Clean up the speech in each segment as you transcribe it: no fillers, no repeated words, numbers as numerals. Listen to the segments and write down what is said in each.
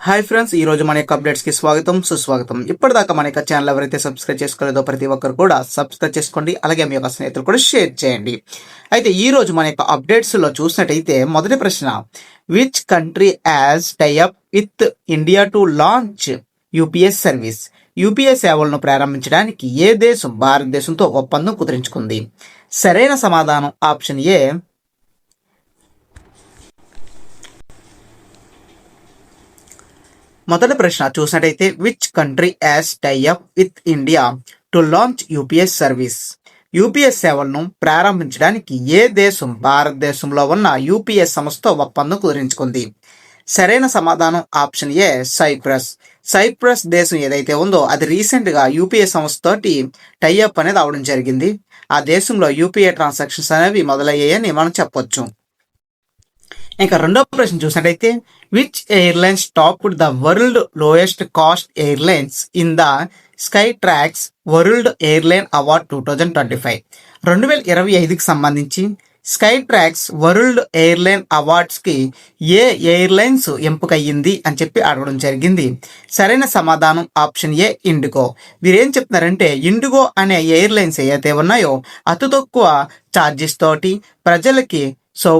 Hi friends, ఈ రోజు మన యొక్క అప్డేట్స్ కి స్వాగతం సుస్వాగతం. ఇప్పటిదాకా మన యొక్క ఛానల్ ఎవరైతే సబ్స్క్రైబ్ చేసుకోలేదో ప్రతి ఒక్కరు కూడా సబ్స్క్రైబ్ చేసుకోండి. అలాగే మీ యొక్క స్నేహితులు కూడా షేర్ చేయండి. అయితే ఈ రోజు మన యొక్క అప్డేట్స్ లో చూసినట్టయితే మొదటి ప్రశ్న, which country has tie up with India to launch UPS service? UPS సేవలను ప్రారంభించడానికి ఏ దేశం భారతదేశంతో ఒప్పందం కుదుర్చుకుంది? సరైన సమాధానం ఆప్షన్ ఏ మొదటి ప్రశ్న చూసినట్టయితే which country has tie up with India to launch UPS service? UPS సేవలను ప్రారంభించడానికి ఏ దేశం భారతదేశంలో ఉన్న యూపీఎస్ సంస్థతో ఒప్పందం కుదిరించుకుంది? సరైన సమాధానం ఆప్షన్ ఏ సైప్రస్. సైప్రస్ దేశం ఏదైతే ఉందో అది రీసెంట్గా యూపీఎస్ సంస్థతోటి టైఅప్ అనేది అవడం జరిగింది. ఆ దేశంలో యూపీఐ ట్రాన్సాక్షన్స్ అనేవి మొదలయ్యాయని మనం చెప్పొచ్చు. ఇంకా రెండో ప్రశ్న చూసినట్టయితే which airlines topped the world lowest cost airlines in the sky tracks world airline award 2025? 2025కి సంబంధించి స్కై ట్రాక్స్ వరల్డ్ ఎయిర్లైన్ అవార్డ్స్కి ఏ ఎయిర్లైన్స్ ఎంపికయ్యింది అని చెప్పి అడగడం జరిగింది. సరైన సమాధానం ఆప్షన్ ఏ ఇండిగో. వీరేం చెప్తున్నారంటే ఇండిగో అనే ఎయిర్లైన్స్ ఏవైతే ఉన్నాయో అతి తక్కువ ఛార్జెస్ తోటి ప్రజలకి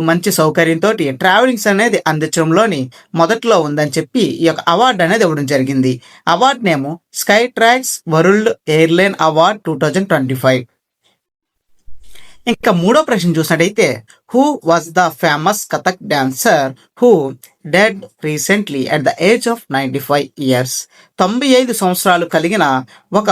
మంచి సౌకర్యంతో ట్రావెలింగ్స్ అనేది అందించడంలోని మొదట్లో ఉందని చెప్పి ఈ యొక్క అవార్డు అనేది ఇవ్వడం జరిగింది. Award name Skytrax world airline award 2025. ఇంకా మూడో ప్రశ్న చూసినట్టయితే who was the famous Kathak dancer who dead recently at the age of 95 years? 95 సంవత్సరాలు కలిగిన ఒక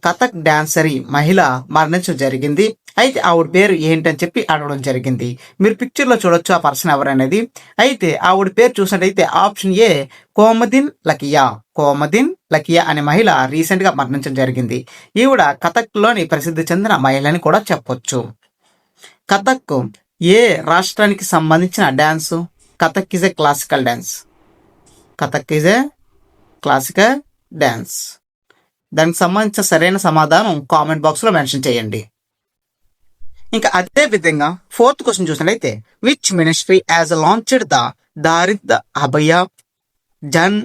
కథక్ డాన్సరీ మహిళ మరణించడం జరిగింది. అయితే ఆవిడ పేరు ఏంటని చెప్పి అడగడం జరిగింది. మీరు పిక్చర్లో చూడొచ్చు ఆ పర్సన్ ఎవరనేది. అయితే ఆవిడ పేరు చూసినట్టయితే ఆప్షన్ ఏ కోమదిన్ లకియా. కోమదిన్ లకియా అనే మహిళ రీసెంట్గా మరణించడం జరిగింది. ఈవిడ కథక్లోని ప్రసిద్ధి చెందిన మహిళని కూడా చెప్పొచ్చు. కథక్ ఏ రాష్ట్రానికి సంబంధించిన dance? Kathak is a classical dance. Kathak is a classical dance. దానికి సంబంధించిన సరైన సమాధానం కామెంట్ బాక్స్లో మెన్షన్ చేయండి. ఇంకా అదే విధంగా ఫోర్త్ క్వశ్చన్ చూసినట్లయితే which ministry has launched the Dharti Aaba Jan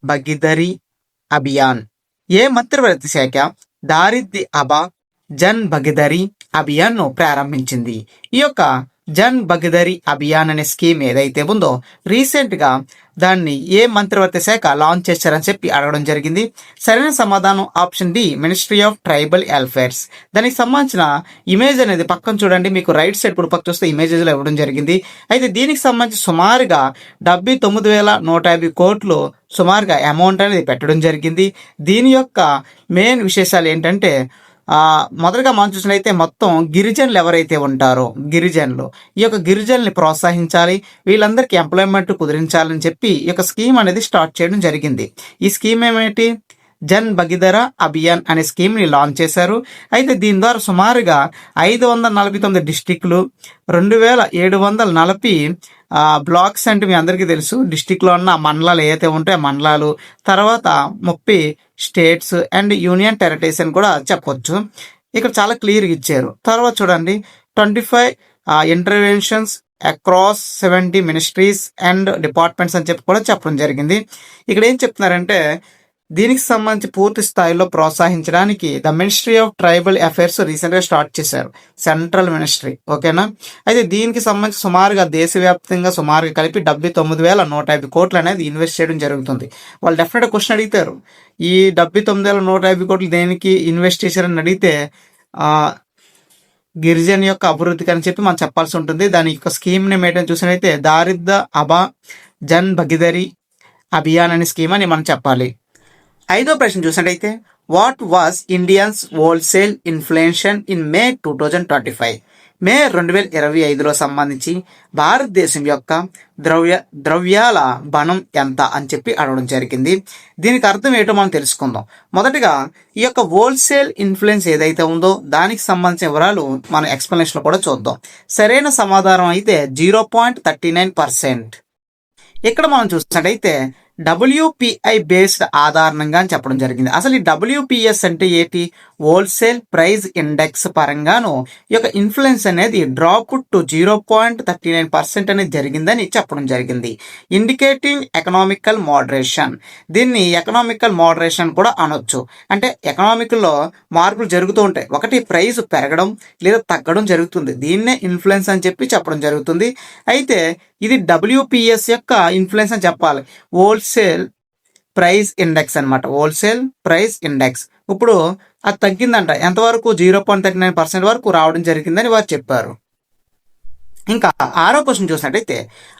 Bhagidari Abhiyan? ఏ మంత్రివర్గ శాఖ దారిద్ అభ జన్ భగీదరి అభియాన్ను ప్రారంభించింది? ఈ యొక్క జన్ భగీదరి అభియాన్ అనే స్కీమ్ ఏదైతే ఉందో రీసెంట్గా దాన్ని ఏ మంత్రివర్గ శాఖ లాంచ్ చేశారని చెప్పి అడగడం జరిగింది. సరైన సమాధానం option D ministry of tribal welfares. దానికి సంబంధించిన ఇమేజ్ అనేది పక్కన చూడండి, మీకు రైట్ సైడ్ పక్క చూస్తే ఇమేజెస్లో ఇవ్వడం జరిగింది. అయితే దీనికి సంబంధించి సుమారుగా 79,150 కోట్లు సుమారుగా అమౌంట్ అనేది పెట్టడం జరిగింది. దీని యొక్క మెయిన్ విశేషాలు ఏంటంటే మొదటగా మనం చూసినట్లయితే మొత్తం గిరిజనులు ఎవరైతే ఉంటారో గిరిజనులు ఈ యొక్క గిరిజనుల్ని ప్రోత్సహించాలి, వీళ్ళందరికీ ఎంప్లాయ్మెంట్ కుదిరించాలని చెప్పి ఈ యొక్క స్కీమ్ అనేది స్టార్ట్ చేయడం జరిగింది. ఈ స్కీమ్ ఏమిటి? జన్ భగీదర అభియాన్ అనే స్కీమ్ని లాంచ్ చేశారు. అయితే దీని ద్వారా సుమారుగా 549 డిస్టిక్లు 2740 బ్లాక్స్ అంటే మీ అందరికీ తెలుసు. డిస్టిక్లో ఉన్న మండలాలు ఏవైతే ఉంటాయో మండలాలు, తర్వాత 30 స్టేట్స్ అండ్ యూనియన్ టెరిటరీస్ అని కూడా చెప్పొచ్చు. ఇక్కడ చాలా క్లియర్గా ఇచ్చారు. తర్వాత చూడండి 25 interventions across 70 ministries and departments అని చెప్పి కూడా చెప్పడం జరిగింది. ఇక్కడ ఏం చెప్తున్నారంటే దీనికి సంబంధించి పూర్తి స్థాయిలో ప్రోత్సహించడానికి the ministry of tribal affairs రీసెంట్గా స్టార్ట్ చేశారు, సెంట్రల్ మినిస్ట్రీ. ఓకేనా? అయితే దీనికి సంబంధించి సుమారుగా దేశవ్యాప్తంగా సుమారుగా కలిపి 79,150 కోట్లు అనేది ఇన్వెస్ట్ చేయడం జరుగుతుంది. వాళ్ళు డెఫినెట్గా క్వశ్చన్ అడుగుతారు, ఈ 79,150 కోట్లు దేనికి ఇన్వెస్ట్ చేశారని అడిగితే గిరిజన యొక్క అభివృద్ధికి అని చెప్పి మనం చెప్పాల్సి ఉంటుంది. దాని యొక్క స్కీమ్ నేమ్ ఏంటని చూసినట్లయితే దారిద్ అభ జన్ భగీదరి అభియాన్ అనే స్కీమ్ అని మనం చెప్పాలి. ఐదో ప్రశ్న చూసినట్టయితే what was Indians wholesale inflation in మే 2025? మే 2025లో సంబంధించి భారతదేశం యొక్క ద్రవ్యాల బణం ఎంత అని చెప్పి అడగడం జరిగింది. దీనికి అర్థం ఏంటో మనం తెలుసుకుందాం. మొదటిగా ఈ యొక్క హోల్సేల్ ఇన్ఫ్లుయెన్స్ ఏదైతే ఉందో దానికి సంబంధించిన వివరాలు మన ఎక్స్ప్లెనేషన్లో కూడా చూద్దాం. సరైన సమాధానం అయితే 0.39%. ఇక్కడ మనం చూసినట్టయితే WPI బేస్డ్ ఆధారంగా అని చెప్పడం జరిగింది. అసలు ఈ WPS అంటే ఏంటి? హోల్సేల్ ప్రైస్ ఇండెక్స్ పరంగాను ఈ యొక్క ఇన్ఫ్లుయెన్స్ అనేది డ్రాప్ టు 0.39% అనేది జరిగిందని చెప్పడం జరిగింది. Indicating economical moderation. దీన్ని ఎకనామికల్ మోడరేషన్ కూడా అనొచ్చు. అంటే ఎకనామిక్లో మార్పులు జరుగుతూ ఉంటాయి. ఒకటి ప్రైస్ పెరగడం లేదా తగ్గడం జరుగుతుంది. దీన్నే ఇన్ఫ్లుయెన్స్ అని చెప్పడం జరుగుతుంది. అయితే ఇది WPS యొక్క ఇన్ఫ్లుయెన్స్ అని చెప్పాలి. హోల్సేల్ ప్రైస్ ఇండెక్స్ అనమాట. హోల్సేల్ ప్రైస్ ఇండెక్స్ ఇప్పుడు అది తగ్గిందంట. ఎంతవరకు 0.39% వరకు రావడం జరిగిందని వారు చెప్పారు. ఇంకా 6వ క్వశ్చన్ చూసినట్టయితే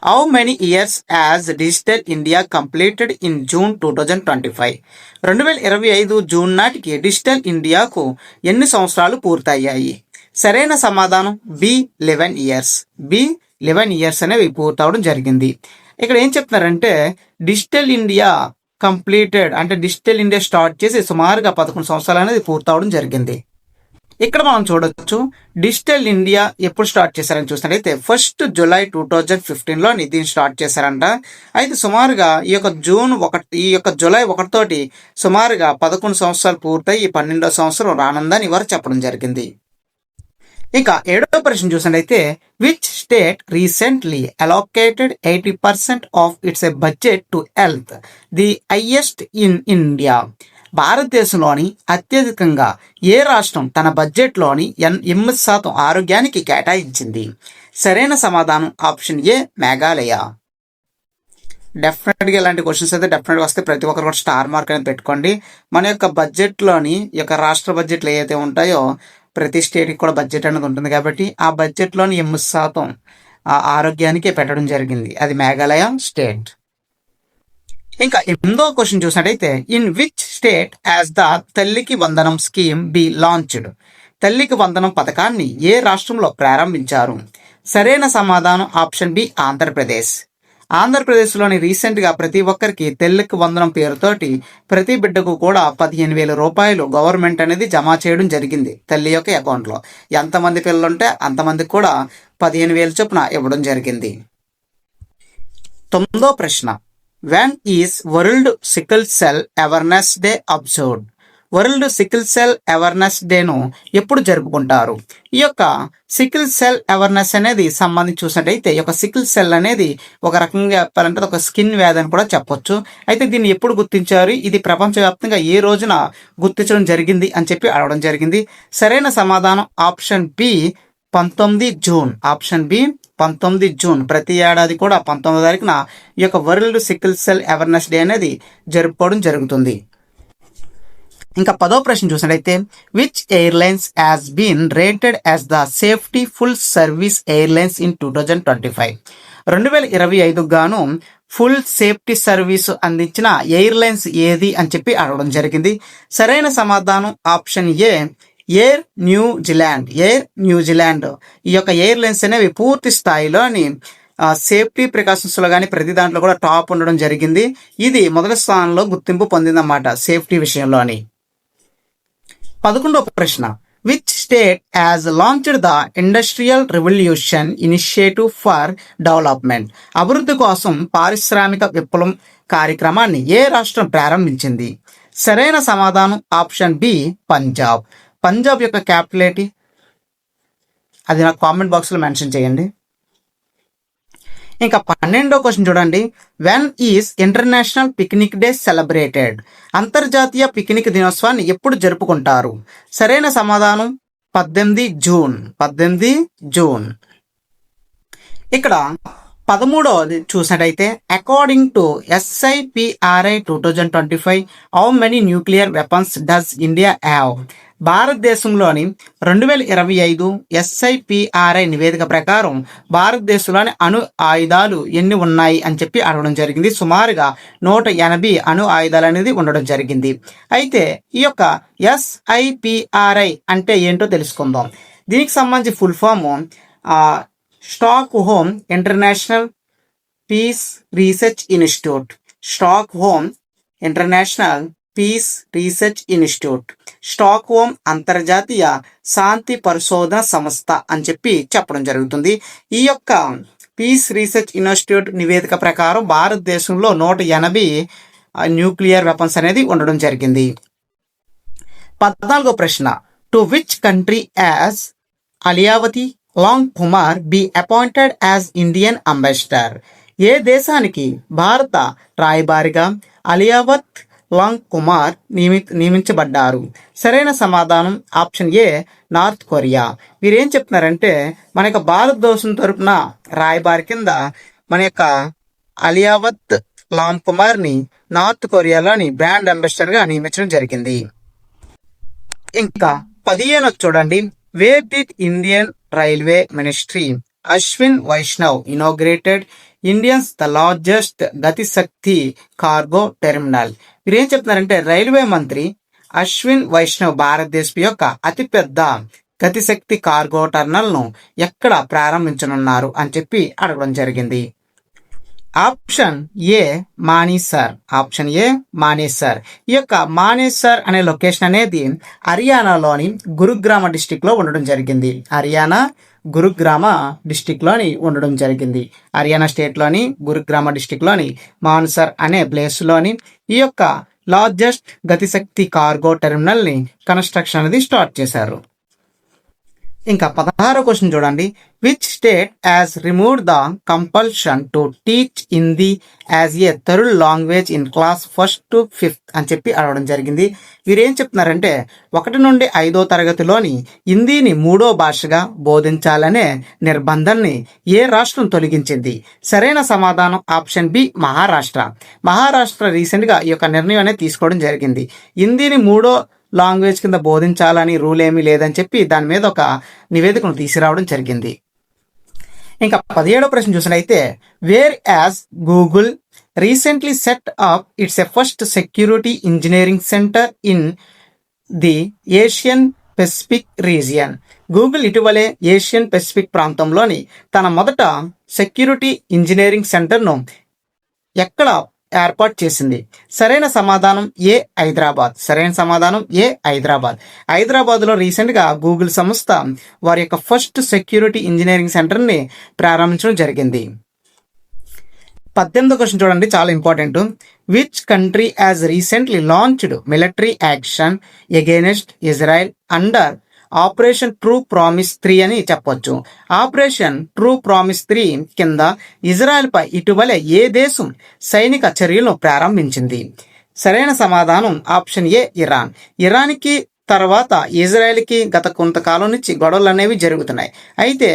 how many years as digital India completed in June 2025? 2025 June నాటికి డిజిటల్ ఇండియాకు ఎన్ని సంవత్సరాలు పూర్తయ్యాయి? సరైన సమాధానం B11 ఇయర్స్. B11 ఇయర్స్ అనేవి పూర్తవడం జరిగింది. ఇక్కడ ఏం చెప్తున్నారంటే డిజిటల్ ఇండియా కంప్లీటెడ్ అంటే డిజిటల్ ఇండియా స్టార్ట్ చేసి సుమారుగా 11 సంవత్సరాలు అనేది పూర్తవడం జరిగింది. ఇక్కడ మనం చూడొచ్చు డిజిటల్ ఇండియా ఎప్పుడు స్టార్ట్ చేశారని చూసినట్లయితే 1 జూలై 2015లో దీన్ని స్టార్ట్ చేశారంట. అయితే సుమారుగా ఈ యొక్క జూలై 1 తోటి సుమారుగా 11 సంవత్సరాలు పూర్తయి 12వ సంవత్సరం రానుందని వారు చెప్పడం జరిగింది. ఇంకా 7వ ప్రశ్న చూసినట్లయితే which state recently allocated 80% of it's a budget to health, the highest in India? భారతదేశంలోని అత్యధికంగా ఏ రాష్ట్రం తన బడ్జెట్లోని 8% ఆరోగ్యానికి కేటాయించింది? సరైన సమాధానం ఆప్షన్ ఏ మేఘాలయ. డెఫినెట్గా ఇలాంటి క్వశ్చన్స్ అయితే డెఫినెట్గా వస్తే ప్రతి ఒక్కరు కూడా స్టార్ మార్క్ అనేది పెట్టుకోండి. మన యొక్క బడ్జెట్లోని ఈ యొక్క రాష్ట్ర బడ్జెట్లు ఏవైతే ఉంటాయో ప్రతి స్టేట్కి కూడా బడ్జెట్ అనేది ఉంటుంది కాబట్టి ఆ బడ్జెట్లోని 8% ఆరోగ్యానికి పెట్టడం జరిగింది. అది మేఘాలయ స్టేట్. ఇంకా 8వ క్వశ్చన్ చూసినట్టయితే in which state as the తల్లికి వందనం స్కీమ్ బి లాంచ్డ్? తల్లికి వందనం పథకాన్ని ఏ రాష్ట్రంలో ప్రారంభించారు? సరైన సమాధానం ఆప్షన్ బి ఆంధ్రప్రదేశ్. ఆంధ్రప్రదేశ్లోని రీసెంట్గా ప్రతి ఒక్కరికి తల్లికి వందనం పేరుతోటి ప్రతి బిడ్డకు కూడా 15,000 రూపాయలు గవర్నమెంట్ అనేది జమ చేయడం జరిగింది తల్లి యొక్క అకౌంట్లో. ఎంతమంది పిల్లలు ఉంటే అంతమందికి కూడా 15,000 చొప్పున ఇవ్వడం జరిగింది. 9వ ప్రశ్న when is world sickle cell awareness day observed? World sickle cell awareness డేను ఎప్పుడు జరుపుకుంటారు? ఈ యొక్క సికిల్ సెల్ అవేర్నెస్ అనేది సంబంధించి చూసినట్టయితే ఈ యొక్క సికిల్ సెల్ అనేది ఒక రకంగా చెప్పాలంటే ఒక స్కిన్ వ్యాధి అని కూడా చెప్పొచ్చు. అయితే దీన్ని ఎప్పుడు గుర్తించారు? ఇది ప్రపంచవ్యాప్తంగా ఏ రోజున గుర్తించడం జరిగింది అని అడగడం జరిగింది. సరైన సమాధానం option B 19 June. Option B 19 June. ప్రతి ఏడాది కూడా 19వ తారీఖున ఈ యొక్క world sickle cell awareness day అనేది జరుపుకోవడం జరుగుతుంది. ఇంకా 10వ ప్రశ్న చూసినట్లయితే which airlines has been rated as the safety full service airlines in 2025? 2025 గాను ఫుల్ సేఫ్టీ సర్వీస్ అందించిన ఎయిర్లైన్స్ ఏది అని అడగడం జరిగింది. సరైన సమాధానం option A Air New Zealand. Air New Zealand. ఈ యొక్క ఎయిర్లైన్స్ అనేవి పూర్తి స్థాయిలోని సేఫ్టీ ప్రికాషన్స్లో కానీ ప్రతి దాంట్లో కూడా టాప్ ఉండడం జరిగింది. ఇది మొదటి స్థానంలో గుర్తింపు పొందిందన్నమాట సేఫ్టీ విషయంలోని. 11వ ప్రశ్న which state has launched the industrial revolution initiative for development? అభివృద్ధి కోసం పారిశ్రామిక విప్లవం కార్యక్రమాన్ని ఏ రాష్ట్రం ప్రారంభించింది? సరైన సమాధానం ఆప్షన్ బి పంజాబ్. పంజాబ్ యొక్క క్యాపిటల్ ఏంటి? అది నాకు కామెంట్ బాక్స్లో మెన్షన్ చేయండి. ఇంకా 12వ క్వశ్చన్ చూడండి when is international picnic day celebrated? అంతర్జాతీయ పిక్నిక్ దినోత్సవాన్ని ఎప్పుడు జరుపుకుంటారు? సరైన సమాధానం 18 జూన్. 18 జూన్. ఇక్కడ 13వది చూసినట్టయితే according to SIPRI 2025 how many nuclear weapons does India have? భారతదేశంలోని 2025 SIPRI నివేదిక ప్రకారం భారతదేశంలోని అణు ఆయుధాలు ఎన్ని ఉన్నాయి అని అడగడం జరిగింది. సుమారుగా 180 అణు ఆయుధాలు అనేది ఉండడం జరిగింది. అయితే ఈ యొక్క SIPRI అంటే ఏంటో తెలుసుకుందాం. దీనికి సంబంధించి full form Stockholm International Peace Research Institute. Stockholm International Peace Research Institute. Stockholm అంతర్జాతీయ శాంతి పరిశోధన సంస్థ అని చెప్పడం జరుగుతుంది. ఈ యొక్క పీస్ రీసెర్చ్ ఇన్స్టిట్యూట్ నివేదిక ప్రకారం భారతదేశంలో 180 న్యూక్లియర్ వెపన్స్ అనేది ఉండడం జరిగింది. 14వ ప్రశ్న, to which country has Aliawati Longkumer be appointed as Indian ambassador? ఏ దేశానికి భారత రాయబారిగా అలియావత్ లాంగ్ కుమార్ నియమించబడ్డారు? సరైన సమాధానం ఆప్షన్ ఏ, నార్త్ కొరియా. వీరేం చెప్తున్నారంటే మన యొక్క భారతదేశం తరపున రాయబారి కింద మన యొక్క అలియావత్ లాంగ్ కుమార్ని నార్త్ కొరియాలోని బ్రాండ్ అంబాసిడర్గా నియమించడం జరిగింది. ఇంకా 15 చూడండి, where did Indian railway ministry Ashwin Vaishnaw inaugurated India's the largest Gati Shakti cargo terminal? వీరేం చెప్తున్నారంటే రైల్వే మంత్రి అశ్విన్ వైష్ణవ్ భారతదేశం యొక్క అతిపెద్ద గతిశక్తి కార్గో టెర్మినల్ ను ఎక్కడ ప్రారంభించనున్నారు అని చెప్పి అడగడం జరిగింది. Option A, Manesar. Option A, Manesar. ఈ యొక్క మానేసర్ అనే లొకేషన్ అనేది హర్యానాలోని గురుగ్రామ డిస్టిక్ లో ఉండడం జరిగింది. హర్యానా గురుగ్రామ డిస్టిక్ లోని ఉండడం జరిగింది. హర్యానా స్టేట్ లోని గురుగ్రామ డిస్టిక్ లోని మాన్సర్ అనే ప్లేస్ లోని ఈ యొక్క లార్జెస్ట్ గతిశక్తి కార్గో టెర్మినల్ ని కన్స్ట్రక్షన్ అనేది స్టార్ట్ చేశారు. ఇంకా 16వ క్వశ్చన్ చూడండి, which state has removed the compulsion to teach Hindi as a third language in class 1st to 5th అని చెప్పి అడగడం జరిగింది. వీరేం చెప్తున్నారంటే 1 నుండి 5వ తరగతిలోని హిందీని 3వ భాషగా బోధించాలనే నిర్బంధాన్ని ఏ రాష్ట్రం తొలగించింది? సరైన సమాధానం ఆప్షన్ బి, మహారాష్ట్ర. మహారాష్ట్ర రీసెంట్గా ఈ యొక్క నిర్ణయం అనేది తీసుకోవడం జరిగింది. హిందీని 3వ లాంగ్వేజ్ కింద బోధించాలని రూల్ ఏమీ లేదని చెప్పి దాని మీద ఒక నివేదికను తీసుకురావడం జరిగింది. ఇంకా 17వ ప్రశ్న చూసినట్లయితే, where as Google recently set up it's a first security engineering centre in the Asian Pacific region? Google ఇటీవలే ఏషియన్ పెసిఫిక్ ప్రాంతంలోని తన మొదట సెక్యూరిటీ ఇంజనీరింగ్ సెంటర్ను ఎక్కడ ఏర్పాటు చేసింది? సరైన సమాధానం ఏ, హైదరాబాద్. సరైన సమాధానం ఏ, హైదరాబాద్. హైదరాబాద్లో రీసెంట్గా గూగుల్ సంస్థ వారి యొక్క ఫస్ట్ సెక్యూరిటీ ఇంజనీరింగ్ సెంటర్ని ప్రారంభించడం జరిగింది. 18వ క్వశ్చన్ చూడండి, చాలా important. Which country has recently launched military action against Israel under operation true promise 3 అని చెప్పొచ్చు. ఆపరేషన్ ట్రూ ప్రామిస్ 3 కింద ఇజ్రాయెల్ పై ఇటీవలే ఏ దేశం సైనిక చర్యలను ప్రారంభించింది? సరైన సమాధానం ఆప్షన్ ఏ, ఇరాన్. ఇరాన్కి తర్వాత ఇజ్రాయెల్కి గత కొంతకాలం నుంచి గొడవలు అనేవి జరుగుతున్నాయి. అయితే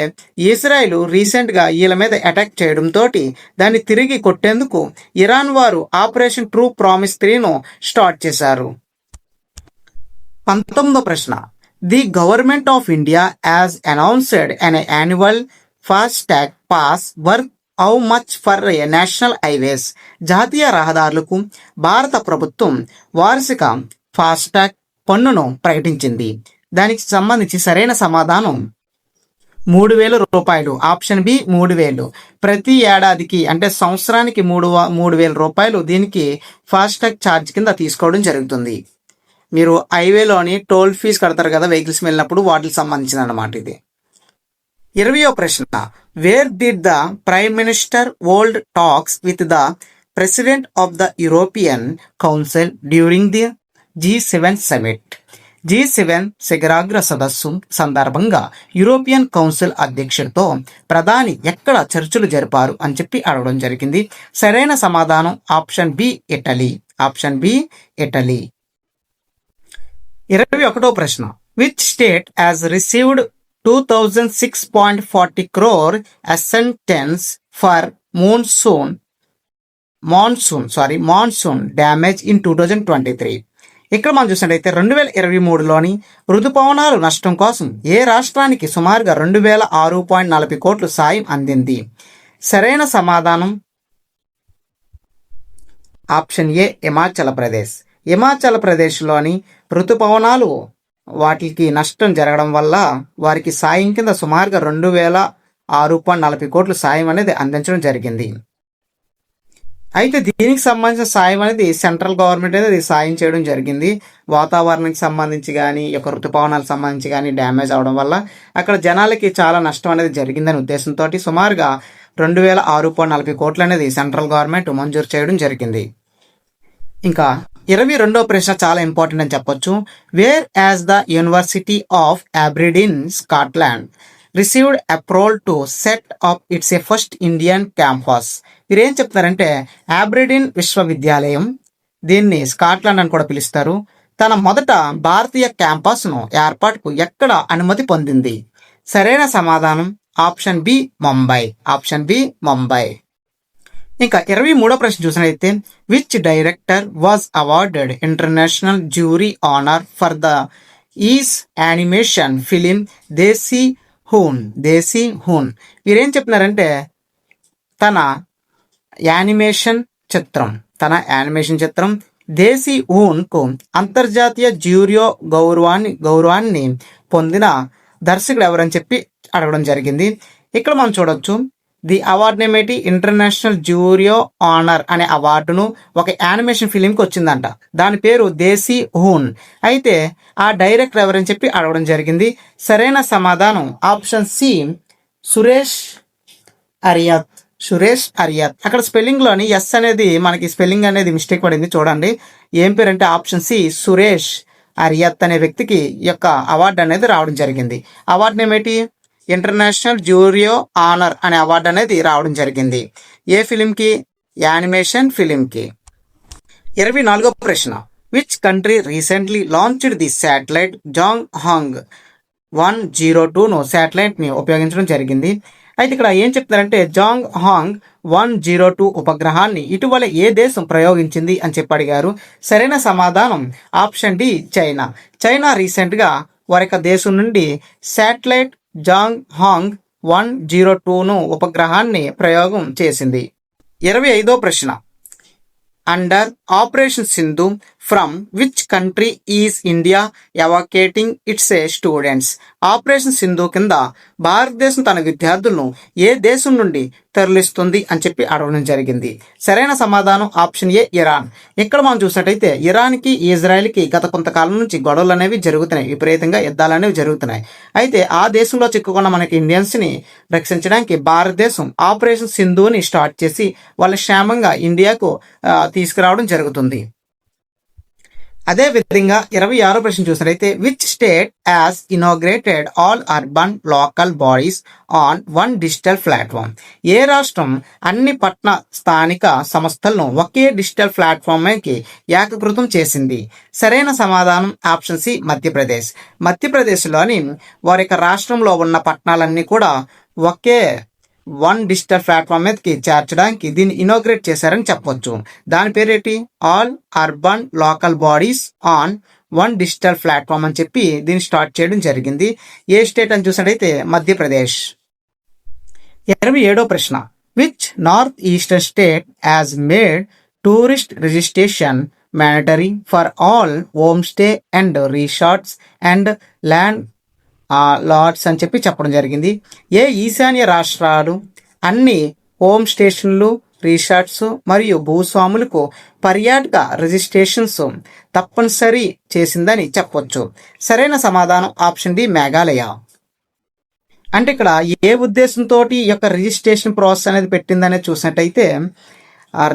ఇజ్రాయెల్ రీసెంట్గా వీళ్ళ మీద అటాక్ చేయడంతో దాన్ని తిరిగి కొట్టేందుకు ఇరాన్ వారు ఆపరేషన్ ట్రూ ప్రామిస్ 3ను స్టార్ట్ చేశారు. 19వ ప్రశ్న, the government of India has announced an annual FASTag pass worth how much for national highways? జాతీయ రహదారులకు భారత ప్రభుత్వం వార్షిక ఫాస్టాగ్ పన్నును ప్రకటించింది. దానికి సంబంధించి సరైన సమాధానం 3,000 రూపాయలు. Option B, 3,000. ప్రతి ఏడాదికి అంటే సంవత్సరానికి 3,000 రూపాయలు దీనికి ఫాస్టాగ్ ఛార్జ్ కింద తీసుకోవడం జరుగుతుంది. మీరు హైవేలోని టోల్ ఫీజు కడతారు కదా వెహికల్స్ వెళ్ళినప్పుడు, వాటికి సంబంధించిన అన్నమాట ఇది. 20వ ప్రశ్న, where did the prime minister hold talks with the president of the European council during the G7 summit? G7 శిఖరాగ్ర సదస్సు సందర్భంగా యూరోపియన్ కౌన్సిల్ అధ్యక్షుడితో ప్రధాని ఎక్కడ చర్చలు జరిపారు అని చెప్పి అడగడం జరిగింది. సరైన సమాధానం option B, Italy. Option B, Italy. 21వ ప్రశ్న, which state has received 2006.40 crore assistance for monsoon damage in 2023? ఇక్కడ మనం చూసినట్లయితే 2023లోని ఋతుపవనాలు నష్టం కోసం ఏ రాష్ట్రానికి సుమారుగా 2,006.40 కోట్లు సాయం అందింది? సరైన సమాధానం ఆప్షన్ ఏ, హిమాచల్ ప్రదేశ్. హిమాచల్ ప్రదేశ్లోని ఋతుపవనాలు వాటికి నష్టం జరగడం వల్ల వారికి సాయం కింద సుమారుగా 2,006.40 కోట్లు సాయం అనేది అందించడం జరిగింది. అయితే దీనికి సంబంధించిన సాయం అనేది సెంట్రల్ గవర్నమెంట్ అనేది సాయం చేయడం జరిగింది. వాతావరణానికి సంబంధించి కానీ ఈ యొక్క ఋతుపవనాలకు సంబంధించి కానీ డ్యామేజ్ అవడం వల్ల అక్కడ జనాలకి చాలా నష్టం అనేది జరిగిందనే ఉద్దేశంతో సుమారుగా 2,006.40 కోట్లు అనేది సెంట్రల్ గవర్నమెంట్ మంజూరు చేయడం జరిగింది. ఇంకా 22వ ప్రశ్న చాలా ఇంపార్టెంట్ అని చెప్పొచ్చు. Where has the university of Aberdeen Scotland received approval to set up its a first Indian campus. మీరు ఏం చెప్తున్నారంటే అబ్రిడిన్ విశ్వవిద్యాలయం, దీన్ని స్కాట్లాండ్ అని కూడా పిలుస్తారు, తన మొదట భారతీయ క్యాంపస్ను ఏర్పాటుకు ఎక్కడ అనుమతి పొందింది? సరైన సమాధానం option B Mumbai. Option B Mumbai. ఇంకా 23వ ప్రశ్న చూసినట్లయితే which director was awarded international jury honour for the his animation film Desi Hoon. Desi Hoon. వీరేం చెప్తున్నారంటే తన యానిమేషన్ చిత్రం దేశీ హూన్కు అంతర్జాతీయ జ్యూరియో గౌరవాన్ని పొందిన దర్శకుడు ఎవరని చెప్పి అడగడం జరిగింది. ఇక్కడ మనం చూడొచ్చు ది అవార్డు నేమేటి ఇంటర్నేషనల్ జ్యూరియో ఆనర్ అనే అవార్డును ఒక యానిమేషన్ ఫిలింకి వచ్చిందంట. దాని పేరు దేశీ హూన్. అయితే ఆ డైరెక్టర్ ఎవరని చెప్పి అడగడం జరిగింది. సరైన సమాధానం ఆప్షన్ సి సురేష్ అరియాత్. సురేష్ అరియాత్. అక్కడ స్పెల్లింగ్లోని ఎస్ అనేది మనకి స్పెల్లింగ్ అనేది మిస్టేక్ పడింది చూడండి. ఏం పేరు అంటే ఆప్షన్ సి సురేష్ అరియాత్ అనే వ్యక్తికి ఈ యొక్క అవార్డు అనేది రావడం జరిగింది. అవార్డు నేమేటి ఇంటర్నేషనల్ జ్యూరియో ఆనర్ అనే అవార్డు అనేది రావడం జరిగింది. ఏ ఫిలింకి? యానిమేషన్ ఫిలింకి. 24వ ప్రశ్న which country recently launched the satellite Zhangheng 102ను శాటిలైట్ని ఉపయోగించడం జరిగింది. అయితే ఇక్కడ ఏం చెప్తారంటే జాంగ్ హాంగ్ 102 ఉపగ్రహాన్ని ఇటీవల ఏ దేశం ప్రయోగించింది అని చెప్పి అడిగారు. సరైన సమాధానం ఆప్షన్ డి చైనా. చైనా రీసెంట్గా వారి యొక్క దేశం నుండి శాటిలైట్ జాంగ్ హాంగ్ 102ను ఉపగ్రహాన్ని ప్రయోగం చేసింది. 25వ ప్రశ్న under operation Sindhu from which country is India ఎవాక్యుయేటింగ్ it's students. Operation Sindhu కింద భారతదేశం తన విద్యార్థులను ఏ దేశం నుండి తరలిస్తుంది అని చెప్పి అడగడం జరిగింది. సరైన సమాధానం ఆప్షన్ ఏ ఇరాన్. ఇక్కడ మనం చూసినట్టయితే ఇరాన్కి ఇజ్రాయెల్కి గత కొంతకాలం నుంచి గొడవలు అనేవి జరుగుతున్నాయి, విపరీతంగా యుద్ధాలు అనేవి జరుగుతున్నాయి. అయితే ఆ దేశంలో చిక్కుకున్న మనకి ఇండియన్స్ని రక్షించడానికి భారతదేశం ఆపరేషన్ సింధుని స్టార్ట్ చేసి వాళ్ళ క్షేమంగా ఇండియాకు తీసుకురావడం జరుగుతుంది. అదే విధంగా 26వ ప్రశ్న చూసినట్లయితే which state has inaugurated all urban local bodies on one digital platform. ఏ రాష్ట్రం అన్ని పట్టణ స్థానిక సంస్థలను ఒకే డిజిటల్ ప్లాట్ఫామ్కి ఏకీకృతం చేసింది? సరైన సమాధానం ఆప్షన్ సి మధ్యప్రదేశ్. మధ్యప్రదేశ్లోని వారి యొక్క రాష్ట్రంలో ఉన్న పట్టణాలన్నీ కూడా ఒకే వన్ డిజిటల్ ప్లాట్ఫామ్ మీదకి చేర్చడానికి దీన్ని ఇనాగ్రేట్ చేశారని చెప్పొచ్చు. దాని పేరేంటి? All urban local bodies on one digital platform అని చెప్పి దీన్ని స్టార్ట్ చేయడం జరిగింది. ఏ స్టేట్ అని చూసినట్టయితే మధ్యప్రదేశ్. 27వ ప్రశ్న which north eastern state has made tourist registration mandatory for all home stay and resorts and landlords అని చెప్పి చెప్పడం జరిగింది. ఏ ఈశాన్య రాష్ట్రాలు అన్ని హోమ్ స్టేషన్లు, రిసార్ట్స్ మరియు భూస్వాములకు పర్యాటక రిజిస్ట్రేషన్స్ తప్పనిసరి చేసిందని చెప్పొచ్చు? సరైన సమాధానం ఆప్షన్ డి మేఘాలయ. అంటే ఇక్కడ ఏ ఉద్దేశంతో ఈ యొక్క రిజిస్ట్రేషన్ ప్రాసెస్ అనేది పెట్టిందనేది చూసినట్టయితే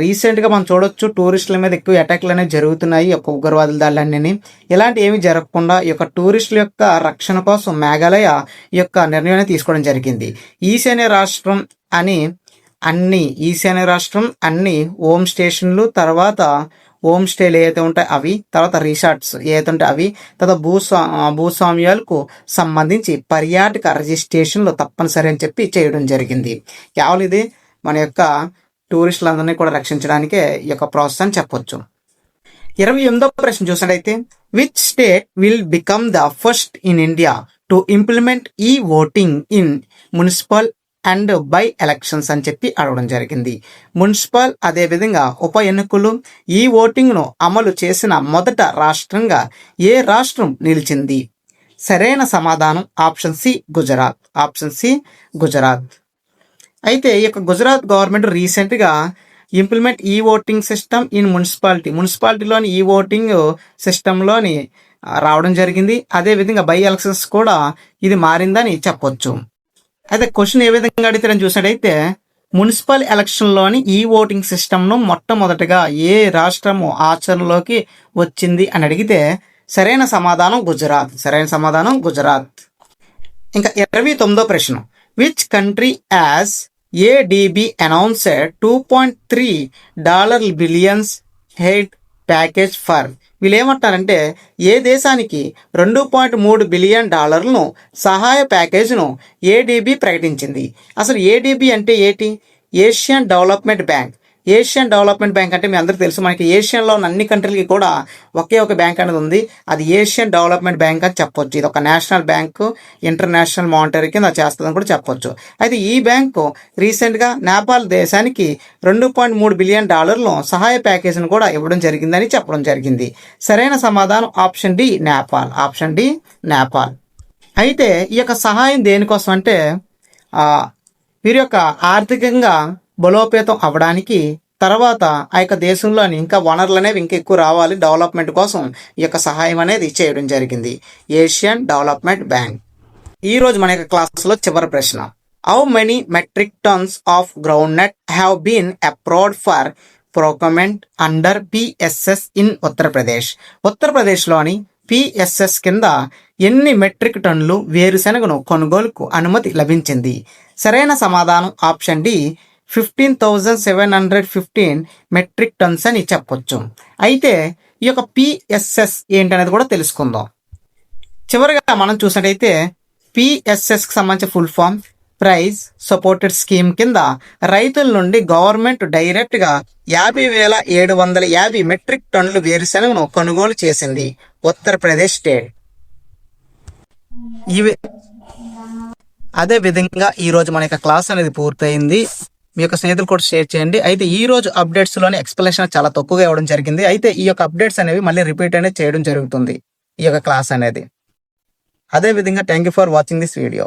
రీసెంట్గా మనం చూడొచ్చు టూరిస్టుల మీద ఎక్కువ అటాక్లు అనేవి జరుగుతున్నాయి, ఈ యొక్క ఉగ్రవాదుల దాడులన్నీ. ఇలాంటి ఏమీ జరగకుండా ఈ యొక్క టూరిస్టుల యొక్క రక్షణ కోసం మేఘాలయ ఈ యొక్క నిర్ణయాన్ని తీసుకోవడం జరిగింది. ఈశాన్య రాష్ట్రం అన్ని హోమ్ స్టేషన్లు, తర్వాత హోమ్ స్టేలు ఏదైతే ఉంటాయి అవి, తర్వాత రిసార్ట్స్ ఏదైతే ఉంటాయి అవి, తర్వాత భూస్వామ్యాలకు సంబంధించి పర్యాటక రిజిస్ట్రేషన్లు తప్పనిసరి అని చెప్పి చేయడం జరిగింది. కేవలం ఇది మన యొక్క టూరిస్టులందరినీ కూడా రక్షించడానికే ఈ యొక్క ప్రాసెస్ అని చెప్పొచ్చు. 28వ ప్రశ్న చూసినట్టయితే which state will become the first in India to implement ఈ voting in municipal and by elections అని చెప్పి అడగడం జరిగింది. మున్సిపల్ అదేవిధంగా ఉప ఎన్నికలు ఈ ఓటింగ్ను అమలు చేసిన మొదట రాష్ట్రంగా ఏ రాష్ట్రం నిలిచింది? సరైన సమాధానం ఆప్షన్ సి గుజరాత్. ఆప్షన్ సి గుజరాత్. అయితే ఈ యొక్క గుజరాత్ గవర్నమెంట్ రీసెంట్గా ఇంప్లిమెంట్ ఈ ఓటింగ్ సిస్టమ్ ఇన్ మున్సిపాలిటీలోని ఈ ఓటింగ్ సిస్టంలోని రావడం జరిగింది. అదేవిధంగా బై ఎలక్షన్స్ కూడా ఇది మారిందని చెప్పొచ్చు. అయితే క్వశ్చన్ ఏ విధంగా అడిగితే చూసినట్టయితే మున్సిపల్ ఎలక్షన్లోని ఈ ఓటింగ్ సిస్టమ్ను మొట్టమొదటిగా ఏ రాష్ట్రము ఆచరణలోకి వచ్చింది అని అడిగితే సరైన సమాధానం గుజరాత్. సరైన సమాధానం గుజరాత్. ఇంకా 29వ ప్రశ్న. Which country has ADB announced $2.3 billions aid package for. వీళ్ళు ఏమంటారంటే ఏ దేశానికి $2.3 బిలియన్ సహాయ ప్యాకేజ్ను ఏడిబి ప్రకటించింది. అసలు ఏడిబి అంటే ఏంటి? Asian Development bank. Asian Development bank అంటే మీ అందరికీ తెలుసు, మనకి ఏషియన్లో ఉన్న అన్ని కంట్రీలకి కూడా ఒకే ఒక బ్యాంక్ అనేది ఉంది, అది ఏషియన్ డెవలప్మెంట్ బ్యాంక్ అని చెప్పొచ్చు. ఇది ఒక నేషనల్ బ్యాంకు, ఇంటర్నేషనల్ మానిటరీ కింద చేస్తుందని కూడా చెప్పొచ్చు. అయితే ఈ బ్యాంకు రీసెంట్గా నేపాల్ దేశానికి $2.3 బిలియన్ సహాయ ప్యాకేజీని కూడా ఇవ్వడం జరిగిందని చెప్పడం జరిగింది. సరైన సమాధానం option D Nepal. Option D Nepal. అయితే ఈ యొక్క సహాయం దేనికోసం అంటే వీరి యొక్క ఆర్థికంగా బలోపేతం అవ్వడానికి, తర్వాత ఆ యొక్క దేశంలోని ఇంకా వనరులు అనేవి ఇంకా ఎక్కువ రావాలి డెవలప్మెంట్ కోసం ఈ యొక్క సహాయం అనేది చేయడం జరిగింది. Asian Development Bank. ఈరోజు మన యొక్క క్లాస్లో చివరి ప్రశ్న. How many metric tons of groundnut have been approved for procurement under PSS in Uttar Pradesh. ఉత్తరప్రదేశ్లోని పిఎస్ఎస్ కింద ఎన్ని మెట్రిక్ టన్నులు వేరుశెనగను కొనుగోలుకు అనుమతి లభించింది? సరైన సమాధానం ఆప్షన్ డి 15,715 మెట్రిక్ టన్స్ అని చెప్పొచ్చు. అయితే ఈ యొక్క పిఎస్ఎస్ ఏంటనేది కూడా తెలుసుకుందాం. చివరిగా మనం చూసినట్టయితే పిఎస్ఎస్కి సంబంధించిన full form price supported scheme కింద రైతుల నుండి గవర్నమెంట్ డైరెక్ట్గా 50,750 మెట్రిక్ టన్నులు వేరుశెనగను కొనుగోలు చేసింది ఉత్తరప్రదేశ్ స్టేట్. అదే విధంగా ఈరోజు మన యొక్క క్లాస్ అనేది పూర్తయింది. మీ యొక్క స్నేహితులు కూడా షేర్ చేయండి. అయితే ఈ రోజు అప్డేట్స్లోని ఎక్స్ప్లెనేషన్ చాలా తక్కువగా ఇవ్వడం జరిగింది. అయితే ఈ యొక్క అప్డేట్స్ అనేవి మళ్ళీ రిపీట్ అనేది చేయడం జరుగుతుంది ఈ యొక్క క్లాస్ అనేది. అదే విధంగా thank you for watching this video.